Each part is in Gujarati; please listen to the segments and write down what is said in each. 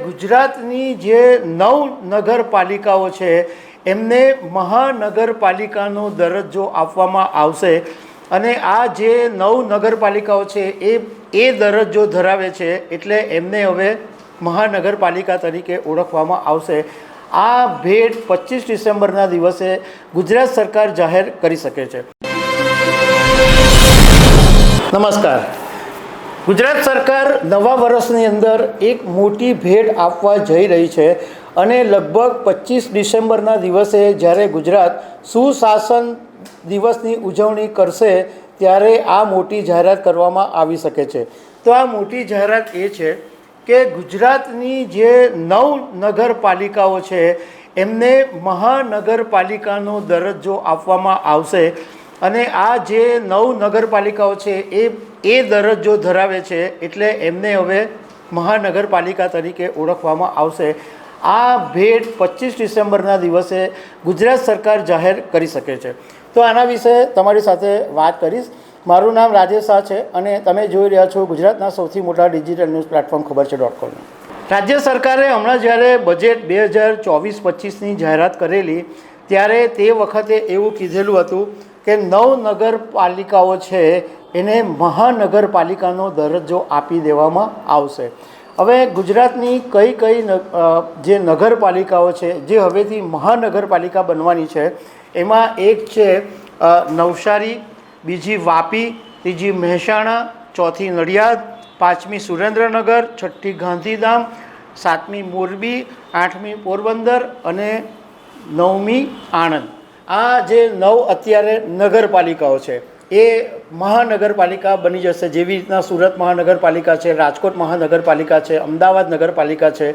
ગુજરાતની જે 9 નગરપાલિકાઓ છે એમને મહાનગરપાલિકાનો દરજ્જો આપવામાં આવશે અને આ જે 9 નગરપાલિકાઓ છે એ દરજ્જો ધરાવે છે એટલે એમને હવે મહાનગરપાલિકા તરીકે ઓળખવામાં આવશે। આ ભેટ 25 ડિસેમ્બરના દિવસે ગુજરાત સરકાર જાહેર કરી શકે છે। નમસ્કાર। ગુજરાત સરકાર નવા વર્ષની અંદર એક મોટી ભેટ આપવા જઈ રહી છે અને લગભગ 25 ડિસેમ્બરના દિવસે જ્યારે ગુજરાત સુશાસન દિવસની ઉજવણી કરશે ત્યારે આ મોટી જાહેરાત કરવામાં આવી શકે છે। તો આ મોટી જાહેરાત એ છે કે ગુજરાતની જે 9 નગરપાલિકાઓ છે એમને મહાનગરપાલિકાનો દરજ્જો આપવામાં આવશે અને આ જે 9 નગરપાલિકાઓ છે એ દરજ્જો ધરાવે છે એટલે એમને હવે મહાનગરપાલિકા તરીકે ઓળખવામાં આવશે। આ ભેટ 25 ડિસેમ્બરના દિવસે ગુજરાત સરકાર જાહેર કરી શકે છે। તો આના વિશે તમારી સાથે વાત કરીશ। મારું નામ રાજેશ શાહ છે અને તમે જોઈ રહ્યા છો ગુજરાતના સૌથી મોટા ડિજિટલ ન્યૂઝ પ્લેટફોર્મ ખબર છે.com। રાજ્ય સરકારે હમણાં જ્યારે બજેટ 2024-25ની જાહેરાત કરેલી ત્યારે તે વખતે એવું કીધેલું હતું કે 9 નગરપાલિકાઓ છે એને મહાનગરપાલિકાનો દરજ્જો આપી દેવામાં આવશે। હવે ગુજરાતની કઈ જે નગરપાલિકાઓ છે જે હવેથી મહાનગરપાલિકા બનવાની છે એમાં એક છે નવસારી, બીજી વાપી, ત્રીજી મહેસાણા, ચોથી નડિયાદ, પાંચમી સુરેન્દ્રનગર, છઠ્ઠી ગાંધીધામ, સાતમી મોરબી, આઠમી પોરબંદર અને 9મી આણંદ। આ જે 9 અત્યારે નગરપાલિકાઓ છે એ મહાનગરપાલિકા બની જશે। જેવી રીતના સુરત મહાનગરપાલિકા છે, રાજકોટ મહાનગરપાલિકા છે, અમદાવાદ નગરપાલિકા છે,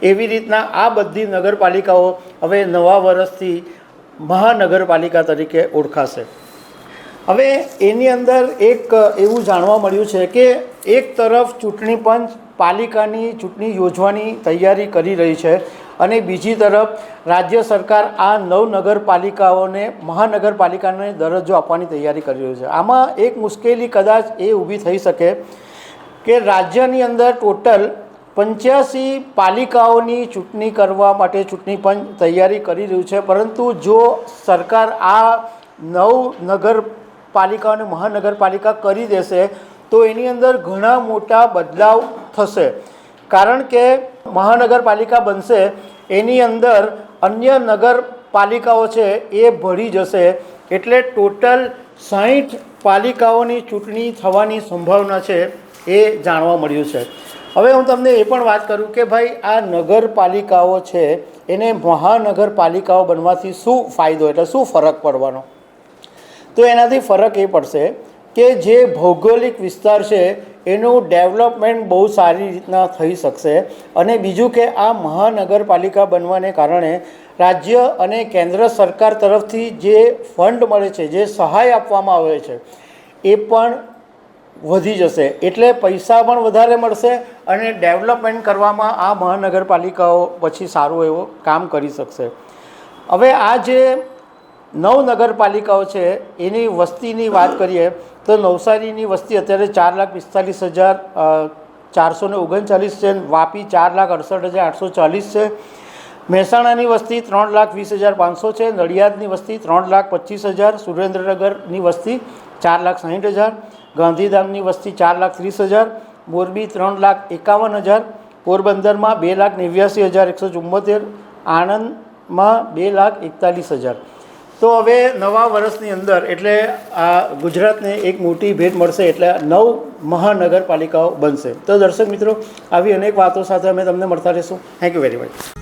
એવી રીતના આ બધી નગરપાલિકાઓ હવે નવા વર્ષથી મહાનગરપાલિકા તરીકે ઓળખાશે। હવે એની અંદર એક એવું જાણવા મળ્યું છે કે એક તરફ ચૂંટણી પંચ પાલિકાની ચૂંટણી યોજવાની તૈયારી કરી રહી છે અને બીજી તરફ રાજ્ય સરકાર આ 9 નગરપાલિકાઓને મહાનગરપાલિકાને દરજ્જો આપવાની તૈયારી કરી રહી છે। આમાં એક મુશ્કેલી કદાચ એ ઊભી થઈ શકે કે રાજ્યની અંદર ટોટલ 85 પાલિકાઓની ચૂંટણી કરવા માટે ચૂંટણી પંચ તૈયારી કરી રહ્યું છે, પરંતુ જો સરકાર આ 9 નગરપાલિકાઓને મહાનગરપાલિકા કરી દેશે તો એની અંદર ઘણા મોટા બદલાવ થશે। કારણ કે મહાનગરપાલિકા બનશે એની અંદર અન્ય નગરપાલિકાઓ છે એ ભળી જશે એટલે ટોટલ 60 પાલિકાઓની ચૂંટણી થવાની સંભાવના છે એ જાણવા મળ્યું છે। હવે હું તમને એ પણ વાત કરું કે ભાઈ આ નગરપાલિકાઓ છે એને મહાનગરપાલિકાઓ બનવાથી શું ફાયદો એટલે શું ફરક પડવાનો? તો એનાથી ફરક એ પડશે કે જે ભૌગોલિક વિસ્તાર છે એનું ડેવલપમેન્ટ બહુ સારી રીતના થઈ શકશે અને બીજું કે આ મહાનગરપાલિકા બનવાને કારણે રાજ્ય અને કેન્દ્ર સરકાર તરફથી જે ફંડ મળે છે, જે સહાય આપવામાં આવે છે એ પણ વધી જશે એટલે પૈસા પણ વધારે મળશે અને ડેવલપમેન્ટ કરવામાં આ મહાનગરપાલિકાઓ પછી સારું એવું કામ કરી શકશે। હવે આ જે 9 નગરપાલિકાઓ છે એની વસ્તીની વાત કરીએ તો નવસારીની વસ્તી અત્યારે 4,45,439 છે, વાપી 4,68,840 છે, મહેસાણાની વસ્તી 3,20,500 છે, નડિયાદની વસ્તી 3,25,000, સુરેન્દ્રનગરની વસ્તી 4,60,000, ગાંધીધામની વસ્તી 4,30,000, મોરબી 3,51,000, પોરબંદરમાં 2,89,174, આણંદમાં 2,41,000। તો હવે નવા વર્ષની અંદર એટલે આ ગુજરાતને એક મોટી ભેટ મળશે એટલે 9 મહાનગરપાલિકાઓ બનશે। તો દર્શક મિત્રો આવી અનેક વાતો સાથે અમે તમને મળતા રહીશું। Thank you very much.